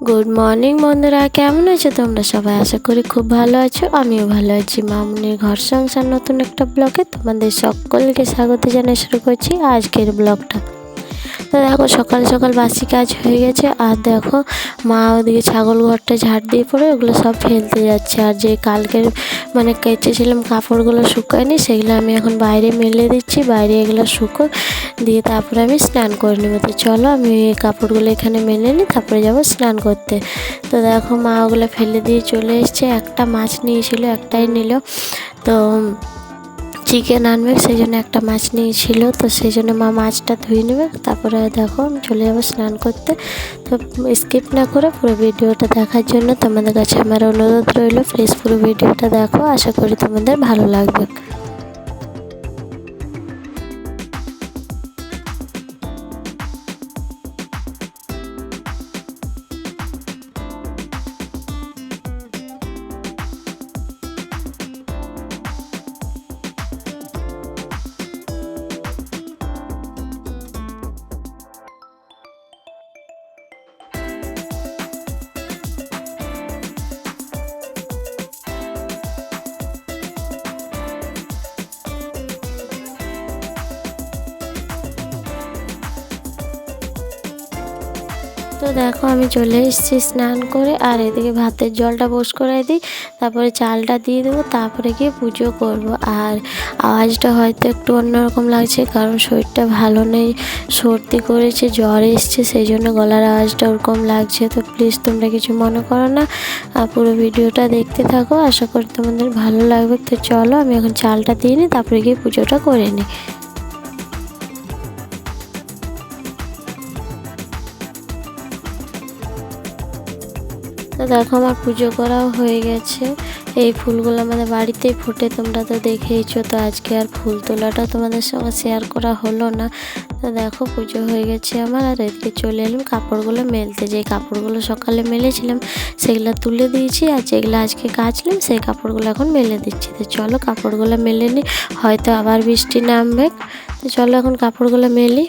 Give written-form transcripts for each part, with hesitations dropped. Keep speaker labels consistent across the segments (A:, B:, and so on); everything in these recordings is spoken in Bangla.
A: গুড মর্নিং বন্ধুরা, কেমন আছো তোমরা সবাই? আশা করি খুব ভালো আছো। আমিও ভালো আছি। মামুনির ঘর সংসার নতুন একটা ব্লগে তোমাদের সকলকে স্বাগত জানিয়ে শুরু করছি আজকের ব্লগটা। তো দেখো সকাল সকাল বাসি কাজ হয়ে গেছে, আর দেখো মা ওদিকে ছাগল ঘরটা ঝাড় দিয়ে পড়ে ওগুলো সব ফেলতে যাচ্ছে। আর যে কালকের কেচেছিলাম কাপড়গুলো শুকায়নি, সেগুলো আমি এখন বাইরে মেলে দিচ্ছি। বাইরে এগুলো শুকো দিয়ে তারপরে আমি স্নান করে নেবো। তো চলো আমি এই কাপড়গুলো এখানে মেলে নিই, তারপরে যাবো স্নান করতে। তো দেখো মা ওগুলো ফেলে দিয়ে চলে এসছে। একটা মাছ নিয়েছিল, একটাই নিল। তো চিকেন আনবে, সেই জন্য একটা মাছ নিয়েছিল। তো সেই জন্য মা মাছটা ধুয়ে নেবে, তারপরে দেখো আমি চলে যাবো স্নান করতে। তো স্কিপ না করে পুরো ভিডিওটা দেখার জন্য তোমাদের কাছে আমার অনুরোধ রইল, প্লিজ পুরো ভিডিওটা দেখো, আশা করি তোমাদের ভালো লাগবে। তো দেখো আমি চলে এসেছি স্নান করে, আর এদিকে ভাতের জলটা বোস করে দিই, তারপরে চালটা দিয়ে দেবো, তারপরে গিয়ে পুজো করব। আর আওয়াজটা হয়তো একটু অন্যরকম লাগছে, কারণ শরীরটা ভালো নেই, সর্দি করেছে, জ্বর এসছে, সেই জন্য গলার আওয়াজটা ওরকম লাগছে। তো প্লিজ তোমরা কিছু মনে করো না, আর পুরো ভিডিওটা দেখতে থাকো, আশা করি তোমাদের ভালো লাগবে। তো চলো আমি এখন চালটা দিয়ে নিই, তারপরে গিয়ে পুজোটা করে নিই। তো দেখো আমার পুজো করাও হয়ে গেছে। এই ফুলগুলো আমাদের বাড়িতেই ফোটে, তোমরা তো দেখেইছো। তো আজকে আর ফুল তোলাটা তোমাদের সঙ্গে শেয়ার করা হলো না। তো দেখো পুজো হয়ে গেছে আমার, আর এদিকে চলে এলাম কাপড়গুলো মেলতে। যে কাপড়গুলো সকালে মেলেছিলাম সেগুলো তুলে দিয়েছি, আর যেগুলো আজকে কাচলাম সেই কাপড়গুলো এখন মেলে দিচ্ছি। তো চলো কাপড়গুলো মেলে নিই, হয়তো আবার বৃষ্টি নামবে। তো চলো এখন কাপড়গুলো মেলি।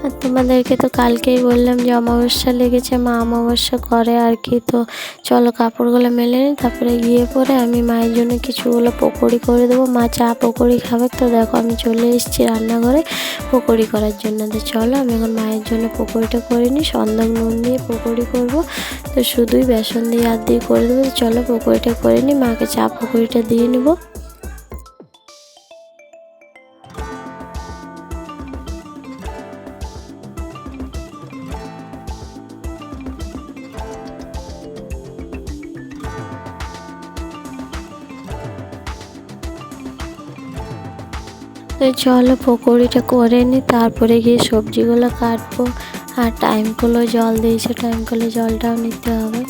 A: আর তোমাদেরকে তো কালকেই বললাম যে অমাবস্যা লেগেছে, মা অমাবস্যা করে আর কি। তো চলো কাপড়গুলো মেলে নিই, তারপরে গিয়ে পরে আমি মায়ের জন্য কিছুগুলো পকোড়ি করে দেবো। মা চা পকোড়ি খাবে। তো দেখো আমি চলে এসেছি রান্নাঘরে পকোড়ি করার জন্য। তো চলো আমি এখন মায়ের জন্য পকোড়িটা করে নিই। সন্দেশ নুন দিয়ে পকোড়ি করবো, তো শুধুই বেসন দিয়ে আর দিয়ে করে দেবো। চলো পকোড়িটা করে নিই, মাকে চা পকোড়িটা দিয়ে নেবো। তো চলো পকোড়িটা করে নিই, তারপরে গিয়ে সবজিগুলো কাটবো। আর টাইম কলে জল দিয়েছে, টাইম কলে জলটাও নিতে হবে।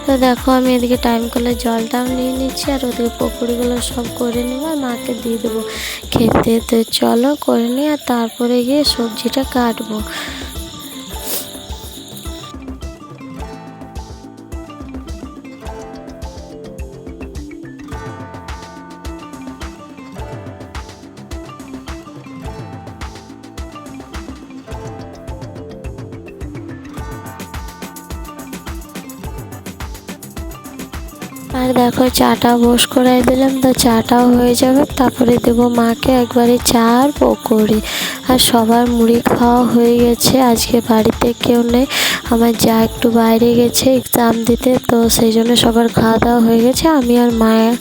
A: তো দেখো আমি এদিকে টাইম কলে জলটাও নিয়ে নিচ্ছি আর ওদিকে পকোড়িগুলো সব করে নেবো আর মাকে দিয়ে দেবো খেতে। তো চলো করে নিই আর তারপরে গিয়ে সবজিটা কাটবো। আর দেখো চাটা বস করাই দিলাম, তো চাটাও হয়ে যাবে। তারপরে দেবো মাকে একবারে চা আর পকোড়ি। আর সবার মুড়ি খাওয়া হয়ে গেছে। আজকে বাড়িতে কেউ নেই, আমার যা একটু বাইরে গেছে এক্সাম দিতে, তো সেই জন্য সবার খাওয়া দাওয়া হয়ে গেছে। আমি আর মায়ের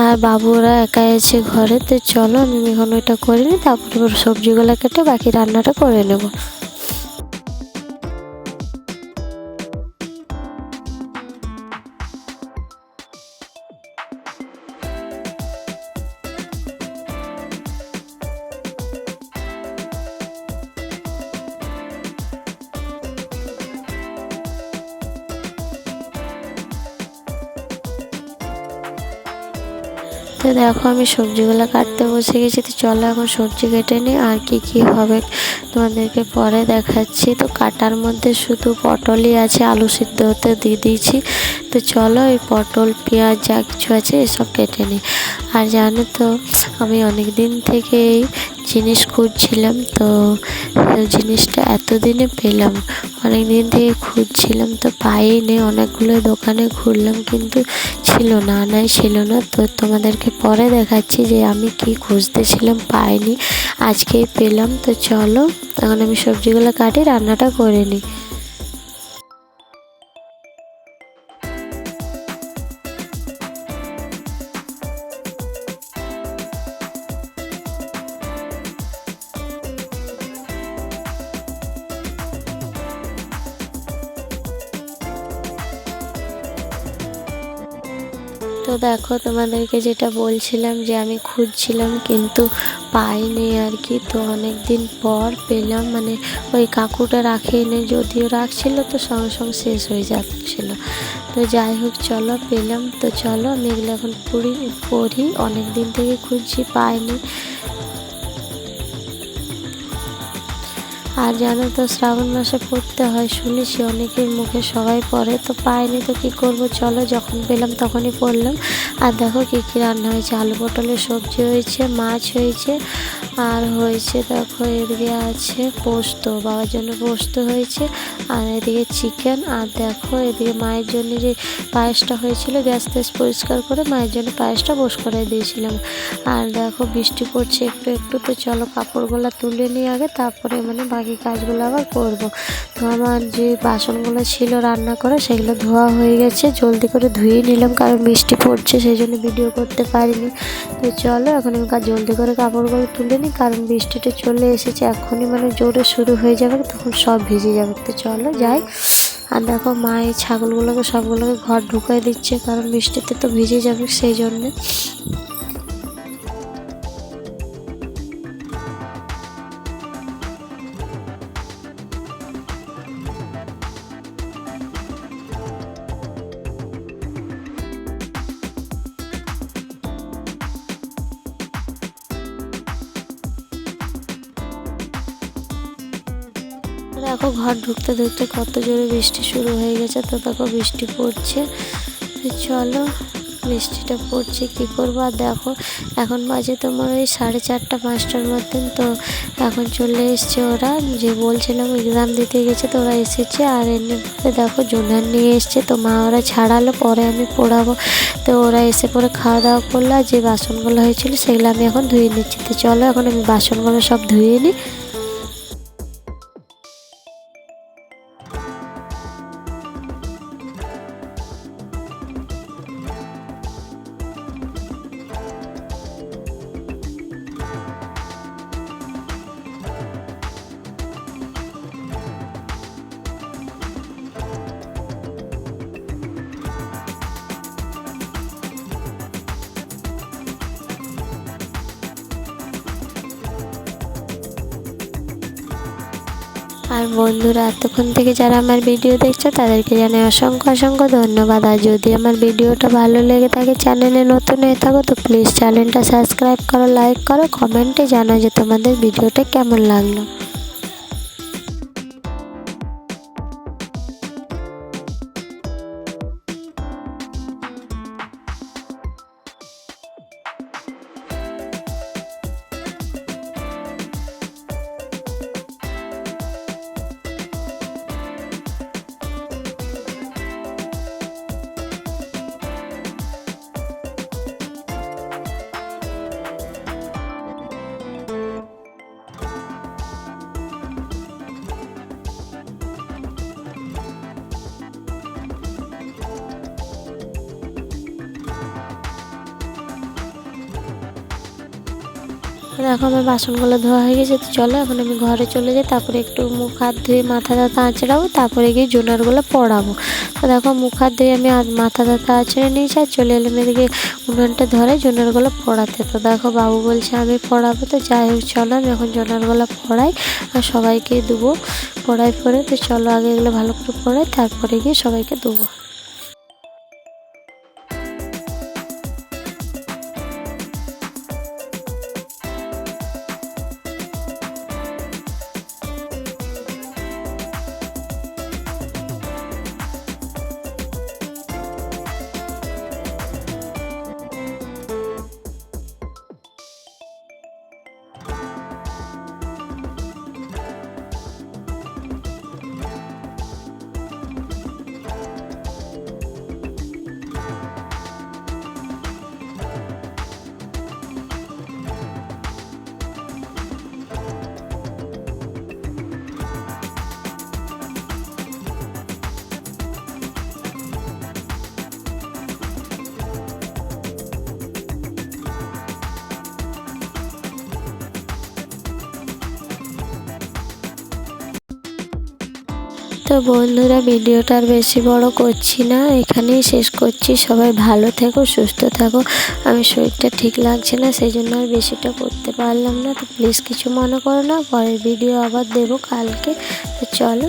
A: আর বাবুরা একাই আছে ঘরে। তো চলো আমি এখন ওইটা করে নিই, তারপরে সবজিগুলো কেটে বাকি রান্নাটা করে নেবো। তো দেখো আমি সবজিগুলো কাটতে বসে গেছি। তো চলো এখন সবজি কেটে নিই, আর কি হবে তোমাদেরকে পরে দেখাচ্ছি। তো কাটার মধ্যে শুধু পটলই আছে, আলু সিদ্ধ হতে দিয়ে দিয়েছি। তো চলো এই পটল পেঁয়াজ যা কিছু আছে এসব কেটে নিই। আর জানো তো আমি অনেক দিন থেকে এই জিনিস খুঁজছিলাম, তো জিনিসটা এতদিনে পেলাম। অনেক দিন থেকে খুঁজছিলাম তো পাইনি, অনেকগুলো দোকানে ঘুরলাম কিন্তু ছিল না, ছিল না। তো তোমাদেরকে পরে দেখাচ্ছি যে আমি কি খুঁজতেছিলাম পাইনি, আজকেই পেলাম। তো চলো এখন আমি সবজিগুলো কাটি, রান্নাটা করে নিই। তো দেখো তোমাদেরকে যেটা বলছিলাম যে আমি খুঁজছিলাম কিন্তু পাইনি আর কি। তো অনেক দিন পর পেলাম, মানে ওই কাকুটা রাখেনি, যদিও রাখছিল তো সঙ্গে সঙ্গে শেষ হয়ে যাচ্ছিল। তো যাই হোক চলো পেলাম। তো চলো আমি এগুলো এখন পড়ি, অনেক দিন থেকে খুঁজছি পাইনি। আর জানো তো শ্রাবণ মাসে পড়তে হয়, শুনেছি অনেকের মুখে, সবাই পড়ে। তো পাইনি তো কী করবো, চলো যখন পেলাম তখনই পড়লাম। আর দেখো কী কী রান্না হয়েছে, আলু পটলের সবজি হয়েছে, মাছ হয়েছে, আর হয়েছে দেখো এদিকে আছে পোস্ত, বাবার জন্য পোস্ত হয়েছে, আর এদিকে চিকেন। আর দেখো এদিকে মায়ের জন্য যে পায়েসটা হয়েছিল, গ্যাস ট্যাস পরিষ্কার করে মায়ের জন্য পায়েসটা বস করে দিয়েছিলাম। আর দেখো বৃষ্টি পড়ছে একটু একটু। তো চলো কাপড়গুলো তুলে নিয়ে আগে, তারপরে মানে বাকি কাজগুলো আবার করব। তো আমার যে বাসনগুলো ছিল রান্না করা সেগুলো ধোয়া হয়ে গেছে, জলদি করে ধুয়ে নিলাম কারণ বৃষ্টি পড়ছে সেই জন্য ভিডিও করতে পারিনি। তো চলো এখন আমি জলদি করে কাপড়গুলো তুলে নিই, কারণ বৃষ্টিটা চলে এসেছে, এখনই মানে জোরে শুরু হয়ে যাবে, তখন সব ভিজে যাবে। তো চলো যাই। আর দেখো মা এই ছাগলগুলোকে সবগুলোকে ঘর ঢুকাই দিচ্ছে, কারণ বৃষ্টিতে তো ভিজে যাবে সেই জন্যে। দেখো ঘর ঢুকতে ঢুকতে কত জোরে বৃষ্টি শুরু হয়ে গেছে। তো দেখো বৃষ্টি পড়ছে। চলো বৃষ্টিটা পড়ছে কী করবো। আর দেখো এখন বাজে তোমার ওই 4:30-5টার মতন। তো এখন চলে এসছে ওরা, যে বলছিলাম এক্সাম দিতে গেছে, তো ওরা এসেছে। আর এনে দেখো জোনার নিয়ে এসছে, তো মা ওরা ছাড়ালো, পরে আমি পড়াবো। তো ওরা এসে পরে খাওয়া দাওয়া করলো, আর যে বাসনগুলো হয়েছিল সেগুলো আমি এখন ধুয়ে নিচ্ছি। তো চলো এখন আমি বাসনগুলো সব ধুয়ে নিই। আর বন্ধুরা এতক্ষণ থেকে যারা আমার ভিডিও দেখছো তাদেরকে জানাই অসংখ্য অসংখ্য ধন্যবাদ। আর যদি আমার ভিডিওটা ভালো লেগে থাকে, চ্যানেলে নতুন হয়ে থাকো তো প্লিজ চ্যানেলটা সাবস্ক্রাইব করো, লাইক করো, কমেন্টে জানাও যে তোমাদের ভিডিওটা কেমন লাগলো। দেখো আমার বাসনগুলো ধোয়া হয়ে গেছে, তো চলো এখন আমি ঘরে চলে যাই, তারপরে একটু মুখ হাত ধুয়ে মাথা টাথা আঁচড়াবো, তারপরে গিয়ে জোনারগুলো পড়াবো। তো দেখো মুখ হাত ধুয়ে আমি মাথা টাথা আঁচড়ে নিয়েছি আর চলে এলাম এদিকে উনুনটা ধরে জোনারগুলো পড়াতে। তো দেখো বাবু বলছে আমি পড়াবো, তো যাই হোক চলো আমি এখন জোনারগুলো পড়াই আর সবাইকে দেবো। পড়াই পরে তো চলো আগে এগুলো ভালো করে পড়াই, তারপরে গিয়ে সবাইকে দেবো। তো বন্ধুরা ভিডিওটা আর বেশি বড় করছি না, এখানেই শেষ করছি। সবাই ভালো থেকো, সুস্থ থাকো। আমি শরীরটা ঠিক লাগছে না, সেই জন্য আর বেশিটা করতে পারলাম না। তো প্লিজ কিছু মনে করো না, পরের ভিডিও আবার দেবো কালকে। তো চলো।